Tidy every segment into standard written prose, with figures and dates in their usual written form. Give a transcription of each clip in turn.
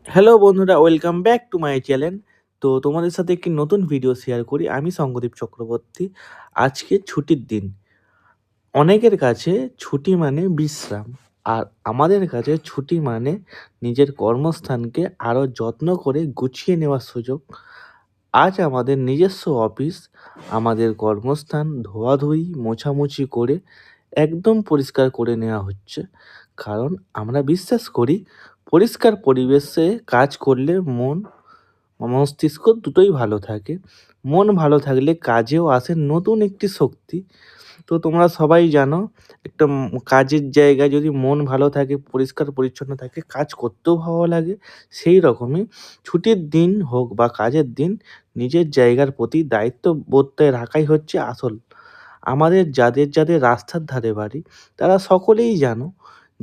Hello বন্ধুরা, welcome back to my channel. তো তোমাদের সাথে একটি নতুন ভিডিও শেয়ার করি। আমি সঙ্গদীপ চক্রবর্তী। আজকে ছুটির দিন। অনেকের কাছে ছুটি মানে বিশ্রাম, আর আমাদের কাছে ছুটি মানে নিজের কর্মস্থানকে আরও যত্ন করে গুছিয়ে নেওয়ার সুযোগ। আজ আমাদের নিজস্ব অফিস, আমাদের কর্মস্থান ধোয়াধুয়ি মোছামুছি করে একদম পরিষ্কার করে নেওয়া হচ্ছে। কারণ আমরা বিশ্বাস করি পরিষ্কার পরিবেশে কাজ করলে মন মস্তিষ্ক দুটোই ভালো থাকে। মন ভালো থাকলে কাজেও আসে নতুন একটি শক্তি। তো তোমরা সবাই জানো, একটা কাজের জায়গায় যদি মন ভালো থাকে, পরিষ্কার পরিচ্ছন্ন থাকে, কাজ করতেও ভালো লাগে। সেই রকমই ছুটির দিন হোক বা কাজের দিন, নিজের জায়গার প্রতি দায়িত্ববোধটা রাখাই হচ্ছে আসল। আমাদের যাদের রাস্তার ধারে বাড়ি, তারা সকলেই জানো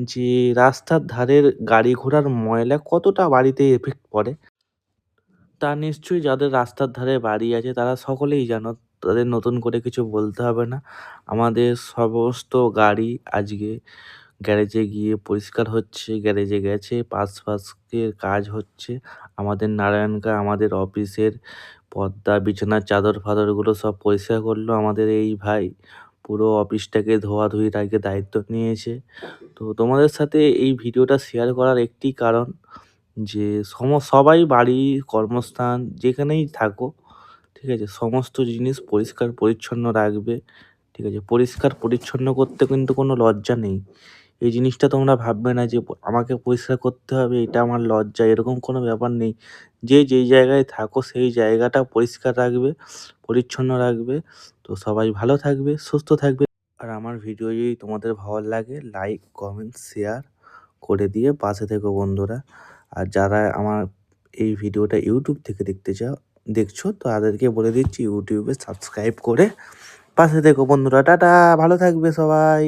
যে রাস্তার ধারের গাড়ি ঘোড়ার ময়লা কতটা বাড়িতে এফেক্ট পড়ে। তা নিশ্চয়ই যাদের রাস্তার ধারে বাড়ি আছে তারা সকলেই জানো, তাদের নতুন করে কিছু বলতে হবে না। আমাদের সমস্ত গাড়ি আজকে গ্যারেজে গিয়ে পরিষ্কার হচ্ছে, গ্যারেজে গেছে, পাশ-এর কাজ হচ্ছে। আমাদের নারায়ণগঞ্জ আমাদের অফিসের পর্দা, বিছানার চাদর-ফাদরগুলো সব পরিষ্কার করলো আমাদের এই ভাই। পুরো অফিসটাকে ধোয়াধুয়ির আজকে দায়িত্ব নিয়েছে। তো তোমাদের সাথে এই ভিডিওটা শেয়ার করার একটি কারণ যে সবাই বাড়ি, কর্মস্থান যেখানেই থাকো, ঠিক আছে? সমস্ত জিনিস পরিষ্কার পরিচ্ছন্ন রাখবে, ঠিক আছে? পরিষ্কার পরিচ্ছন্ন করতে কিন্তু কোনো লজ্জা নেই। এই জিনিসটা তোমরা ভাববে না যে আমাকে পরিষ্কার করতে হবে, এটা আমার লজ্জা, এরকম কোনো ব্যাপার নেই। যে যেই জায়গায় থাকো সেই জায়গাটা পরিষ্কার রাখবে, পরিচ্ছন্ন রাখবে। তো সবাই ভালো থাকবে, সুস্থ থাকবে। আর আমার ভিডিও যদি তোমাদের ভালো লাগে, লাইক, কমেন্ট, শেয়ার করে দিয়ে পাশে থেকো বন্ধুরা। আর যারা আমার এই ভিডিওটা ইউটিউব থেকে দেখছো, তাদেরকে বলে দিচ্ছি ইউটিউবে সাবস্ক্রাইব করে পাশে থেকো বন্ধুরা। টাটা, ভালো থাকবে সবাই।